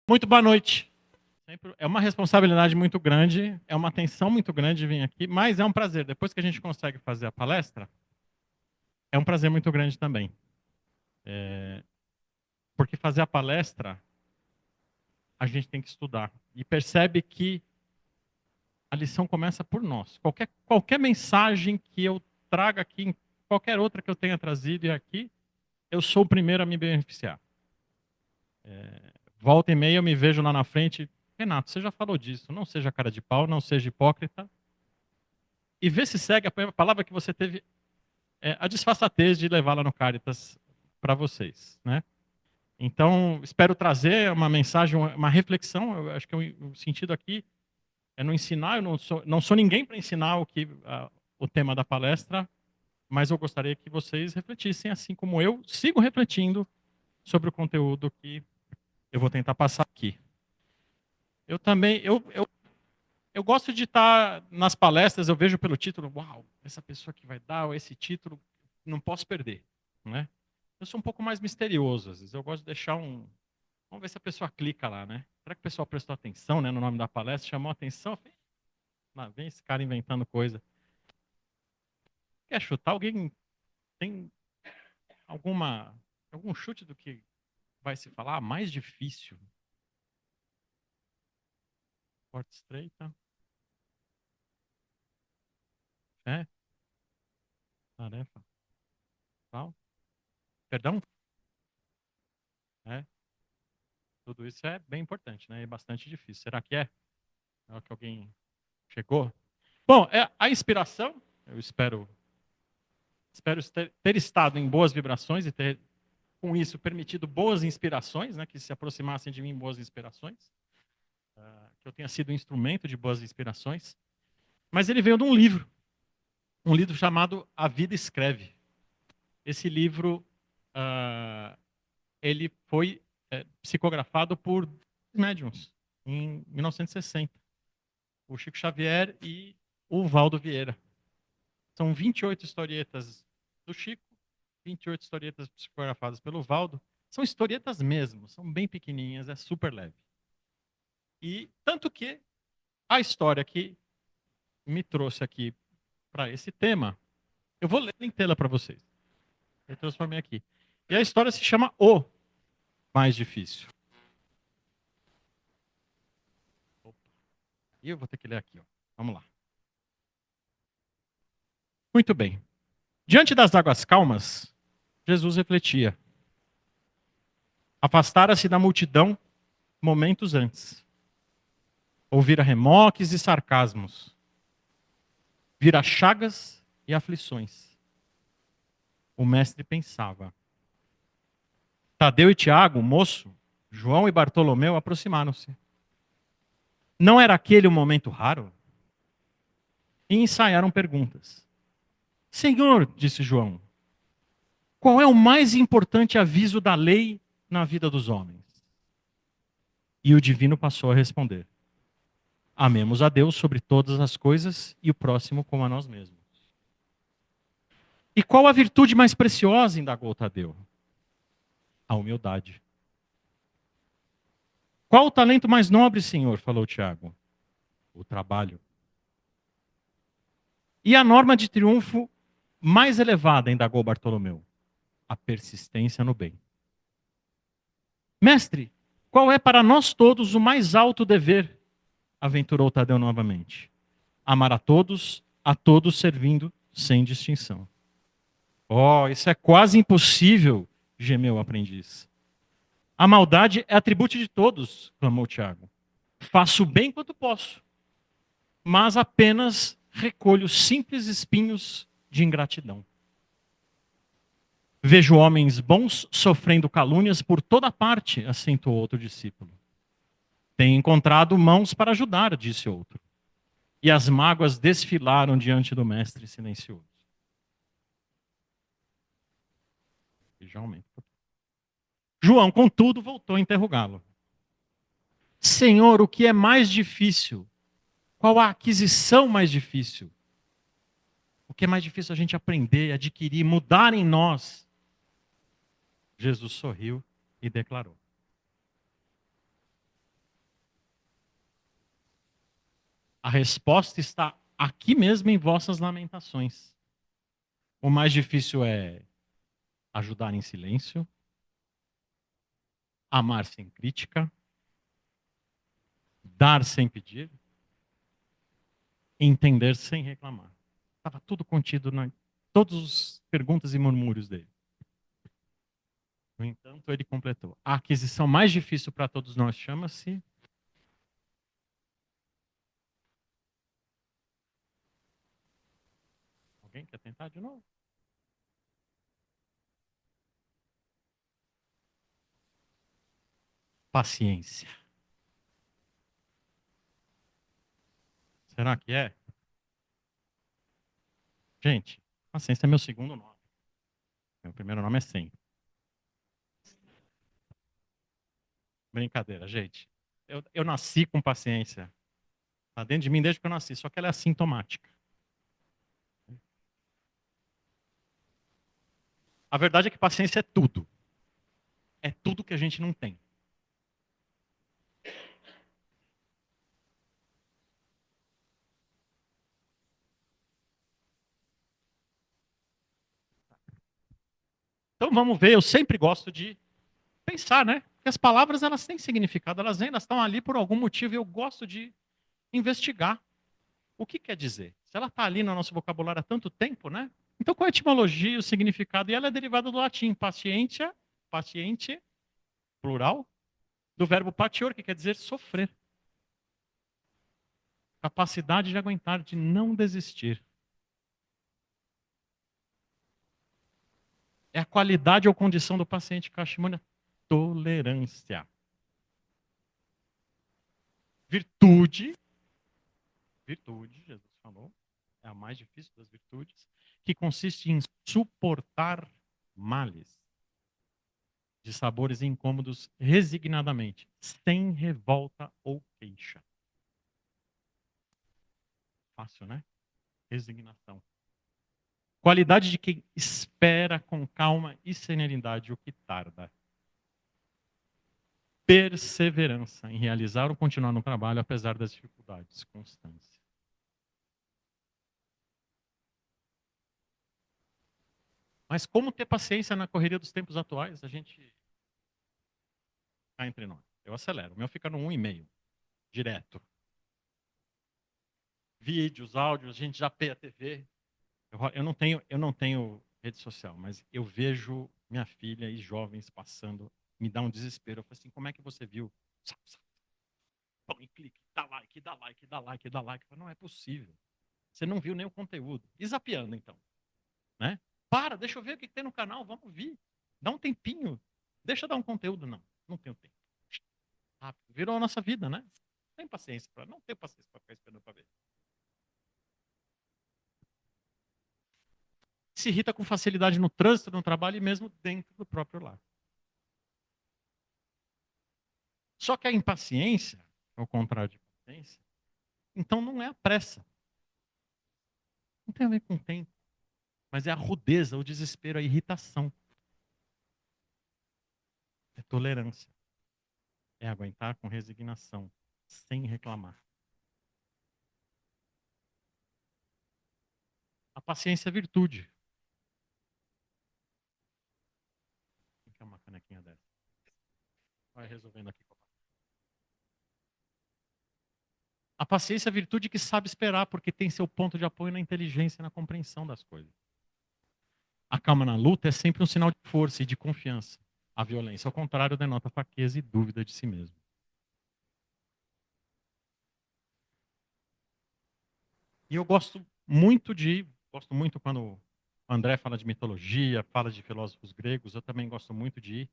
Muito boa noite. É uma responsabilidade muito grande, é uma atenção muito grande vir aqui, mas é um prazer. Depois que a gente consegue fazer a palestra, é um prazer muito grande também. Porque fazer a palestra, a gente tem que estudar. E percebe que a lição começa por nós. Qualquer mensagem que eu traga aqui, qualquer outra que eu tenha trazido aqui, eu sou o primeiro a me beneficiar. Volta e meia eu me vejo lá na frente. Renato, você já falou disso. Não seja cara de pau, não seja hipócrita. E vê se segue a palavra que você teve, a disfarçatez de levá-la no Caritas para vocês, né? Então, espero trazer uma mensagem, uma reflexão. Eu acho que o sentido aqui é não ensinar. Eu não sou ninguém para ensinar o tema da palestra, mas eu gostaria que vocês refletissem, assim como eu sigo refletindo sobre o conteúdo que eu vou tentar passar aqui. Eu também, eu gosto de estar nas palestras, eu vejo pelo título, uau, essa pessoa que vai dar esse título, não posso perder, né? Eu sou um pouco mais misterioso, às vezes eu gosto de deixar um... Vamos ver se a pessoa clica lá, né? Será que o pessoal prestou atenção, né, no nome da palestra, chamou atenção? Lá vem esse cara inventando coisa. Quer chutar? Alguém tem algum chute do que vai se falar? Mais difícil. Porta estreita. É. Tarefa. Tal. Perdão? É. Tudo isso é bem importante, né? É bastante difícil. Será que é? É o que alguém chegou? Bom, a inspiração, eu espero ter estado em boas vibrações e ter, com isso, permitido boas inspirações, né? Que se aproximassem de mim boas inspirações. Que eu tenha sido um instrumento de boas inspirações. Mas ele veio de um livro chamado A Vida Escreve. Esse livro, ele foi psicografado por médiuns em 1960. O Chico Xavier e o Valdo Vieira. São 28 historietas do Chico, 28 historietas psicografadas pelo Valdo. São historietas mesmo, são bem pequenininhas, é super leve. E tanto que a história que me trouxe aqui para esse tema, eu vou ler em tela para vocês. Eu transformei aqui. E a história se chama O Mais Difícil. Opa. E eu vou ter que ler aqui, ó. Vamos lá. Muito bem. Diante das águas calmas, Jesus refletia. Afastara-se da multidão momentos antes. Ouvira remoques e sarcasmos. Vira chagas e aflições. O mestre pensava. Tadeu e Tiago, o moço, João e Bartolomeu aproximaram-se. Não era aquele um momento raro? E ensaiaram perguntas. Senhor, disse João, qual é o mais importante aviso da lei na vida dos homens? E o divino passou a responder. Amemos a Deus sobre todas as coisas e o próximo como a nós mesmos. E qual a virtude mais preciosa, indagou Tadeu? A humildade. Qual o talento mais nobre, Senhor? Falou Tiago. O trabalho. E a norma de triunfo mais elevada, indagou Bartolomeu? A persistência no bem. Mestre, qual é para nós todos o mais alto dever? Aventurou Tadeu novamente. Amar a todos servindo sem distinção. Oh, isso é quase impossível, gemeu o aprendiz. A maldade é atributo de todos, clamou Tiago. Faço bem quanto posso, mas apenas recolho simples espinhos de ingratidão. Vejo homens bons sofrendo calúnias por toda parte, acentuou outro discípulo. Tenho encontrado mãos para ajudar, disse outro. E as mágoas desfilaram diante do mestre silencioso. E já aumenta. João, contudo, voltou a interrogá-lo. Senhor, o que é mais difícil? Qual a aquisição mais difícil? O que é mais difícil a gente aprender, adquirir, mudar em nós. Jesus sorriu e declarou: a resposta está aqui mesmo em vossas lamentações. O mais difícil é ajudar em silêncio, amar sem crítica, dar sem pedir, entender sem reclamar. Estava tudo contido em todas as perguntas e murmúrios dele. No entanto, ele completou: a aquisição mais difícil para todos nós chama-se alguém quer tentar de novo? Paciência. Será que é? Gente, paciência é meu segundo nome. Meu primeiro nome é Sem. Brincadeira, gente. Eu nasci com paciência. Está dentro de mim desde que eu nasci, só que ela é assintomática. A verdade é que paciência é tudo. É tudo que a gente não tem. Então vamos ver, eu sempre gosto de pensar, né? Porque as palavras elas têm significado, elas estão ali por algum motivo e eu gosto de investigar o que quer dizer. Se ela está ali no nosso vocabulário há tanto tempo, né? Então qual é a etimologia, o significado? E ela é derivada do latim, paciência, paciente, plural, do verbo patior, que quer dizer sofrer. Capacidade de aguentar, de não desistir. É a qualidade ou condição do paciente Kashimuna. Tolerância. Virtude, Jesus falou, é a mais difícil das virtudes, que consiste em suportar males, de sabores incômodos resignadamente, sem revolta ou queixa. Fácil, né? Resignação. Qualidade de quem espera com calma e serenidade o que tarda. Perseverança em realizar ou continuar no trabalho apesar das dificuldades. Constância. Mas como ter paciência na correria dos tempos atuais? A gente cá entre nós. Eu acelero. O meu fica no 1,5. Direto. Vídeos, áudios, a gente já pê a TV. Eu não tenho rede social, mas eu vejo minha filha e jovens passando, me dá um desespero. Eu falo assim, como é que você viu? Põe clique, dá like, dá like, dá like, dá like. Eu falo, não é possível. Você não viu nem o conteúdo. E zapeando, então. Né? Para, deixa eu ver o que tem no canal, vamos ver. Dá um tempinho. Deixa eu dar um conteúdo. Não, não tenho tempo. Rápido. Virou a nossa vida, né? Não tenho paciência para ficar esperando para ver. Se irrita com facilidade no trânsito, no trabalho e mesmo dentro do próprio lar. Só que a impaciência, ao contrário de paciência, então não é a pressa. Não tem a ver com o tempo. Mas é a rudeza, o desespero, a irritação. É tolerância. É aguentar com resignação, sem reclamar. A paciência é virtude. Quer uma canequinha dessa? Vai resolvendo aqui. A paciência é a virtude que sabe esperar, porque tem seu ponto de apoio na inteligência e na compreensão das coisas. A calma na luta é sempre um sinal de força e de confiança. A violência, ao contrário, denota fraqueza e dúvida de si mesmo. E eu gosto muito quando o André fala de mitologia, fala de filósofos gregos, eu também gosto muito de ir.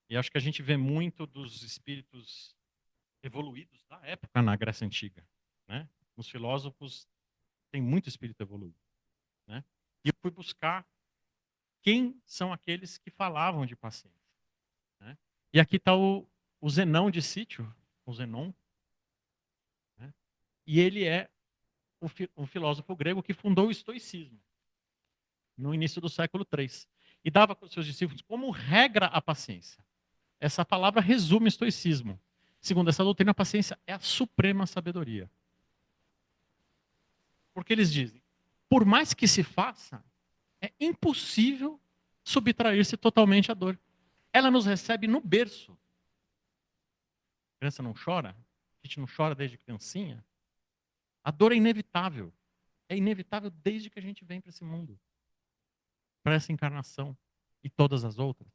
E acho que a gente vê muito dos espíritos evoluídos da época na Grécia Antiga. Né? Os filósofos têm muito espírito evoluído. Né? E eu fui buscar quem são aqueles que falavam de paciência. Né? E aqui está o Zenão de Sítio, o Zenon, né? E ele é o filósofo grego que fundou o estoicismo. no início do século III. E dava para os seus discípulos como regra a paciência. Essa palavra resume o estoicismo. Segundo essa doutrina, a paciência é a suprema sabedoria. Porque eles dizem, por mais que se faça, é impossível subtrair-se totalmente à dor. Ela nos recebe no berço. A criança não chora, a gente não chora desde criancinha. A dor é inevitável. É inevitável desde que a gente vem para esse mundo, para essa encarnação e todas as outras.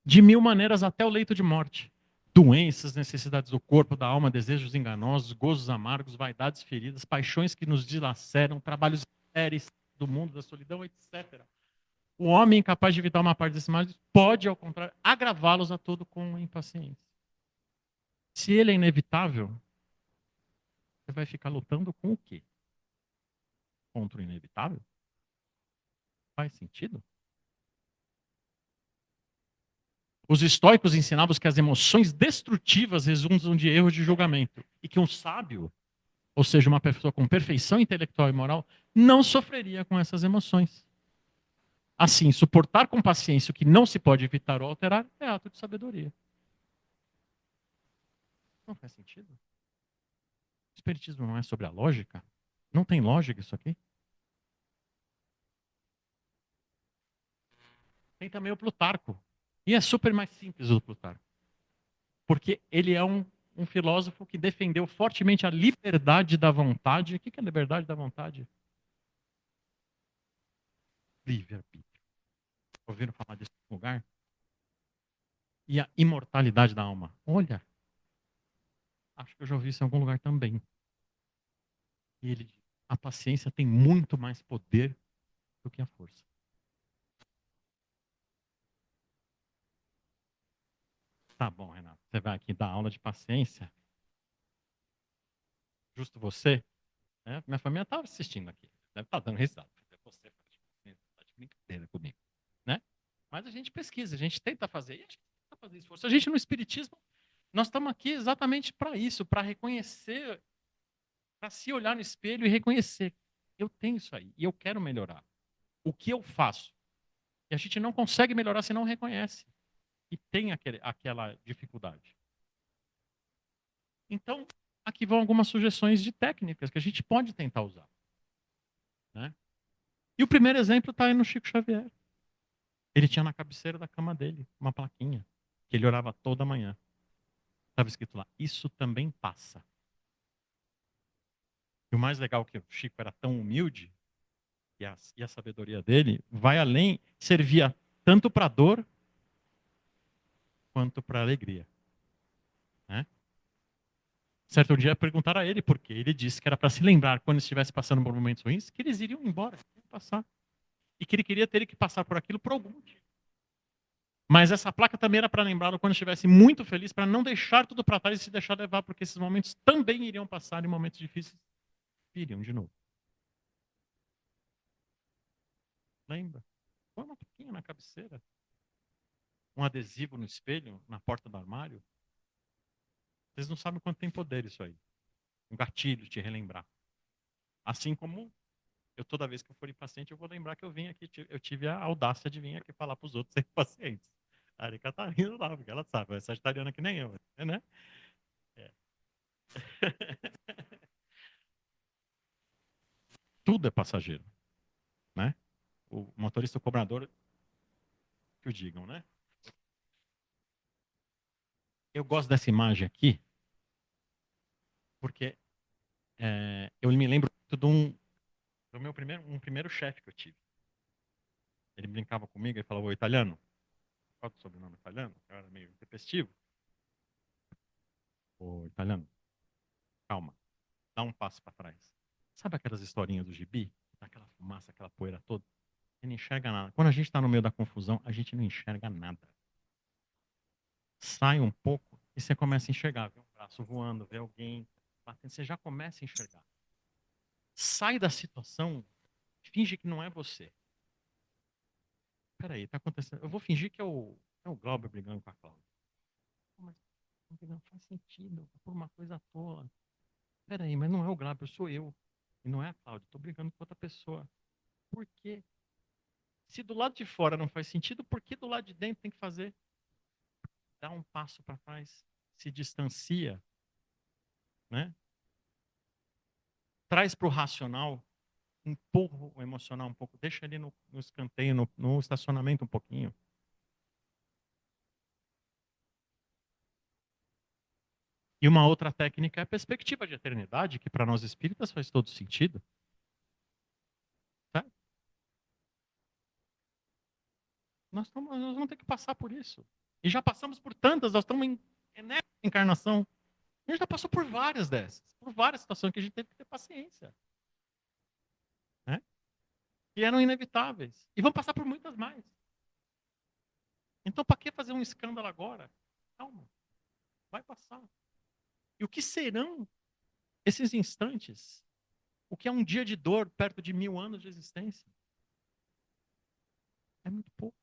De mil maneiras até o leito de morte. Doenças, necessidades do corpo, da alma, desejos enganosos, gozos amargos, vaidades feridas, paixões que nos dilaceram, trabalhos estéreis do mundo, da solidão, etc. O homem incapaz de evitar uma parte desses males pode, ao contrário, agravá-los a todo com impaciência. Se ele é inevitável, você vai ficar lutando com o quê? Contra o inevitável? Faz sentido? Os estoicos ensinavam que as emoções destrutivas resultam de erros de julgamento e que um sábio, ou seja, uma pessoa com perfeição intelectual e moral, não sofreria com essas emoções. Assim, suportar com paciência o que não se pode evitar ou alterar é ato de sabedoria. Não faz sentido? O espiritismo não é sobre a lógica? Não tem lógica isso aqui? Tem também o Plutarco. E é super mais simples o Plutarco. Porque ele é um filósofo que defendeu fortemente a liberdade da vontade. O que é a liberdade da vontade? Livre-arbítrio. Ouviram falar desse lugar? E a imortalidade da alma. Olha, acho que eu já ouvi isso em algum lugar também. E ele diz, a paciência tem muito mais poder do que a força. Tá bom, Renato. Você vai aqui dar aula de paciência? Justo você? Né? Minha família estava assistindo aqui. Deve estar dando risada. Você está de brincadeira comigo. Né? Mas a gente pesquisa, a gente tenta fazer. E a gente tenta fazer esforço. A gente no Espiritismo, nós estamos aqui exatamente para isso, para reconhecer, para se olhar no espelho e reconhecer. Eu tenho isso aí e eu quero melhorar. O que eu faço? E a gente não consegue melhorar se não reconhece. E tem aquela dificuldade. Então, aqui vão algumas sugestões de técnicas que a gente pode tentar usar. Né? E o primeiro exemplo está aí no Chico Xavier. Ele tinha na cabeceira da cama dele uma plaquinha que ele orava toda manhã. Estava escrito lá, isso também passa. E o mais legal é que o Chico era tão humilde e a sabedoria dele vai além, servia tanto para dor quanto para alegria. Né? Certo dia perguntaram a ele por quê. Ele disse que era para se lembrar, quando estivesse passando por momentos ruins, que eles iriam embora, iriam passar. E que ele queria ter que passar por aquilo por algum motivo. Mas essa placa também era para lembrá-lo quando estivesse muito feliz, para não deixar tudo para trás e se deixar levar, porque esses momentos também iriam passar e momentos difíceis viriam de novo. Lembra? Põe uma plaquinha na cabeceira. Um adesivo no espelho, na porta do armário. Vocês não sabem quanto tem poder isso aí. Um gatilho te relembrar. Assim como eu, toda vez que eu for impaciente, eu vou lembrar que eu vim aqui, eu tive a audácia de vir aqui falar para os outros serem pacientes. A Erika tá rindo lá, porque ela sabe, é sagitariana que nem eu, né? É. Tudo é passageiro, né? O motorista, o cobrador, que o digam, né? Eu gosto dessa imagem aqui, porque eu me lembro do meu primeiro chefe que eu tive. Ele brincava comigo e falava, ô italiano, qual é o sobrenome italiano? Eu era meio intempestivo. Ô italiano, calma, dá um passo para trás. Sabe aquelas historinhas do gibi? Aquela fumaça, aquela poeira toda? Você não enxerga nada. Quando a gente está no meio da confusão, a gente não enxerga nada. Sai um pouco e você começa a enxergar. Vê um braço voando, vê alguém batendo, você já começa a enxergar. Sai da situação, finge que não é você. Peraí, tá acontecendo. Eu vou fingir que é o Glauber brigando com a Cláudia. Mas não faz sentido, por uma coisa à toa. Peraí, mas não é o Glauber, sou eu. E não é a Cláudia, estou brigando com outra pessoa. por quê? Se do lado de fora não faz sentido, por que do lado de dentro tem que fazer? Dá um passo para trás, se distancia, né? Traz para o racional, empurra o emocional um pouco, deixa ele no escanteio, no estacionamento um pouquinho. E uma outra técnica é a perspectiva de eternidade, que para nós espíritas faz todo sentido. Tá? Nós vamos ter que passar por isso. E já passamos por tantas, nós estamos nessa encarnação. A gente já passou por várias dessas, por várias situações que a gente teve que ter paciência. Né? Que eram inevitáveis. E vão passar por muitas mais. Então, para que fazer um escândalo agora? Calma, vai passar. E o que serão esses instantes? O que é um dia de dor perto de 1000 anos de existência? É muito pouco.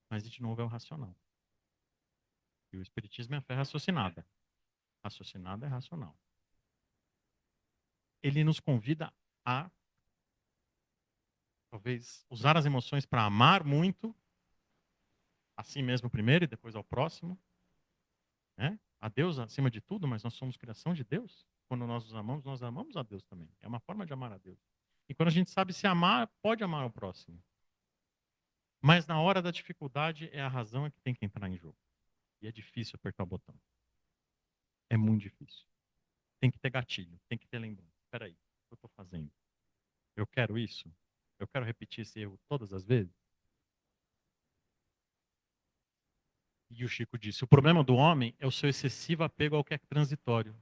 Mas, de novo, é o racional. E o Espiritismo é a fé raciocinada. Raciocinada é racional. Ele nos convida a, talvez, usar as emoções para amar muito, a si mesmo primeiro e depois ao próximo. Né? A Deus acima de tudo, mas nós somos criação de Deus. Quando nós nós amamos a Deus também. É uma forma de amar a Deus. E quando a gente sabe se amar, pode amar o próximo. Mas na hora da dificuldade é a razão que tem que entrar em jogo. E é difícil apertar o botão. É muito difícil. Tem que ter gatilho, tem que ter lembrança. Espera aí, o que eu estou fazendo? Eu quero isso? Eu quero repetir esse erro todas as vezes? E o Chico disse, o problema do homem é o seu excessivo apego ao que é transitório.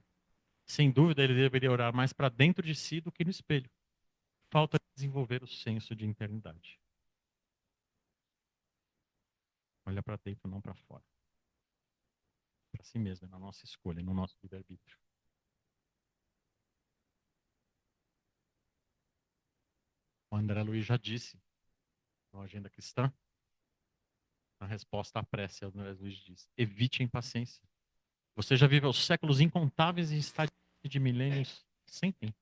Sem dúvida, ele deveria olhar mais para dentro de si do que no espelho. Falta desenvolver o senso de eternidade. Olha para dentro, não para fora. Para si mesmo, é na nossa escolha, no nosso livre-arbítrio. O André Luiz já disse, na Agenda Cristã, a resposta à prece, o André Luiz diz, evite a impaciência. Você já viveu séculos incontáveis e está de milênios sem fim.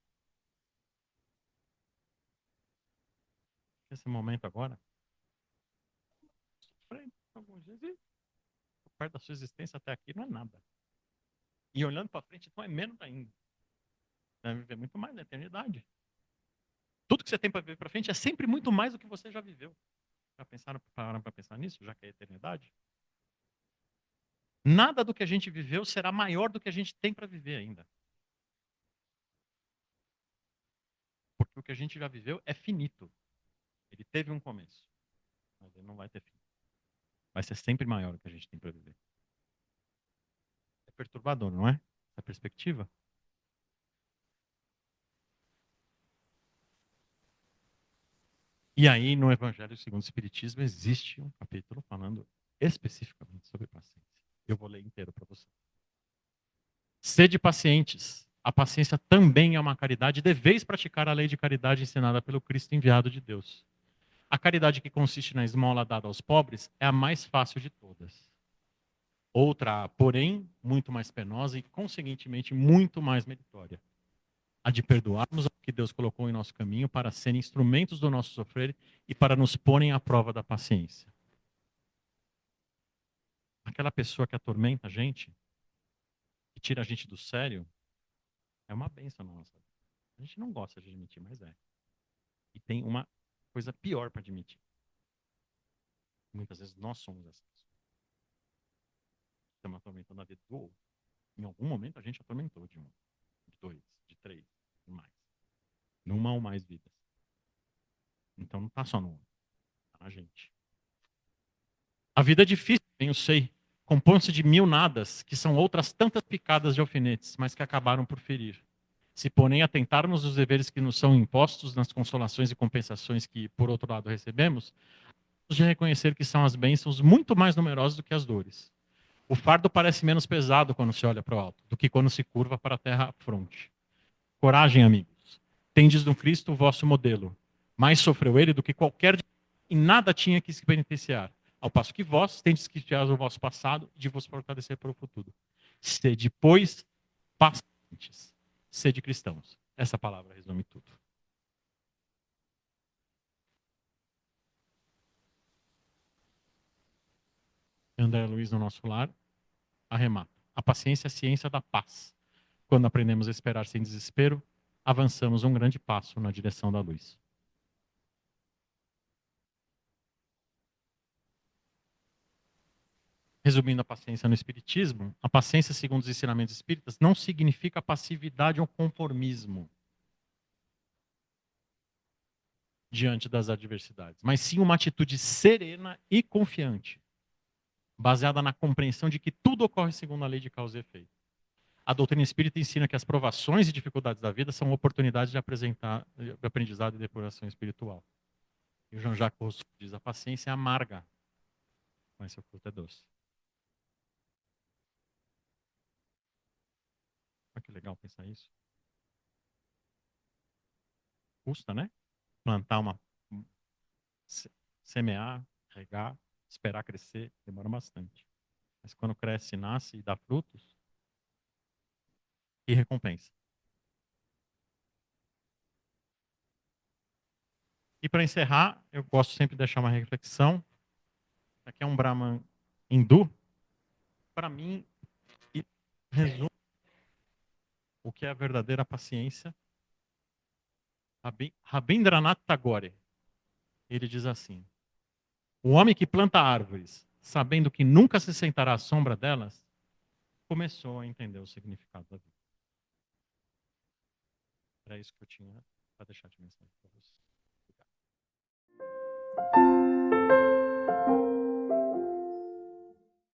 Esse momento agora, sofrendo alguns dias e perto da sua existência até aqui não é nada. E olhando para frente, então é menos ainda. Você vai viver muito mais na eternidade. Tudo que você tem para viver para frente é sempre muito mais do que você já viveu. Já pararam para pensar nisso, já que é a eternidade? Nada do que a gente viveu será maior do que a gente tem para viver ainda. Porque o que a gente já viveu é finito. Ele teve um começo, mas ele não vai ter fim. Vai ser sempre maior do que a gente tem para viver. É perturbador, não é? Essa perspectiva? E aí, no Evangelho segundo o Espiritismo, existe um capítulo falando especificamente sobre paciência. Eu vou ler inteiro para você. Sede pacientes. A paciência também é uma caridade. Deveis praticar a lei de caridade ensinada pelo Cristo enviado de Deus. A caridade que consiste na esmola dada aos pobres é a mais fácil de todas. Outra, porém, muito mais penosa e, conseguintemente, muito mais meritória. A de perdoarmos o que Deus colocou em nosso caminho para serem instrumentos do nosso sofrer e para nos porem à prova da paciência. Aquela pessoa que atormenta a gente, que tira a gente do sério, é uma bênção na nossa vida. A gente não gosta de admitir, mas é. E tem uma coisa pior para admitir. Muitas vezes nós somos essas pessoas. Estamos atormentando a vida do outro. Em algum momento a gente atormentou de um, de dois, de três, de mais. Numa ou mais vidas. Então não está só no outro, tá na gente. A vida é difícil, eu sei. Compõe-se de mil nadas, que são outras tantas picadas de alfinetes, mas que acabaram por ferir. Se, porém, atentarmos os deveres que nos são impostos nas consolações e compensações que, por outro lado, recebemos, de reconhecer que são as bênçãos muito mais numerosas do que as dores. O fardo parece menos pesado quando se olha para o alto, do que quando se curva para a terra à fronte. Coragem, amigos. Tendes no Cristo o vosso modelo. Mais sofreu ele do que qualquer e nada tinha que se penitenciar. Ao passo que vós tendes que tirar o vosso passado e de vos fortalecer para o futuro. Sede, pois, pacientes. Sede cristãos. Essa palavra resume tudo. André Luiz no nosso lar, arremata. A paciência é a ciência da paz. Quando aprendemos a esperar sem desespero, avançamos um grande passo na direção da luz. Resumindo a paciência no espiritismo, a paciência, segundo os ensinamentos espíritas, não significa passividade ou conformismo diante das adversidades, mas sim uma atitude serena e confiante, baseada na compreensão de que tudo ocorre segundo a lei de causa e efeito. A doutrina espírita ensina que as provações e dificuldades da vida são oportunidades de aprendizado e depuração espiritual. E o Jean-Jacques Rousseau diz: a paciência é amarga, mas seu fruto é doce. Olha que legal pensar isso. Custa, né? Plantar uma. Semear, regar, esperar crescer, demora bastante. Mas quando cresce, nasce e dá frutos, e recompensa. E para encerrar, eu gosto sempre de deixar uma reflexão. Aqui é um Brahman hindu. Para mim, resume o que é a verdadeira paciência. Rabindranath Tagore, ele diz assim: o homem que planta árvores, sabendo que nunca se sentará à sombra delas, começou a entender o significado da vida. Era isso que eu tinha para deixar de mensagem para você. Obrigado.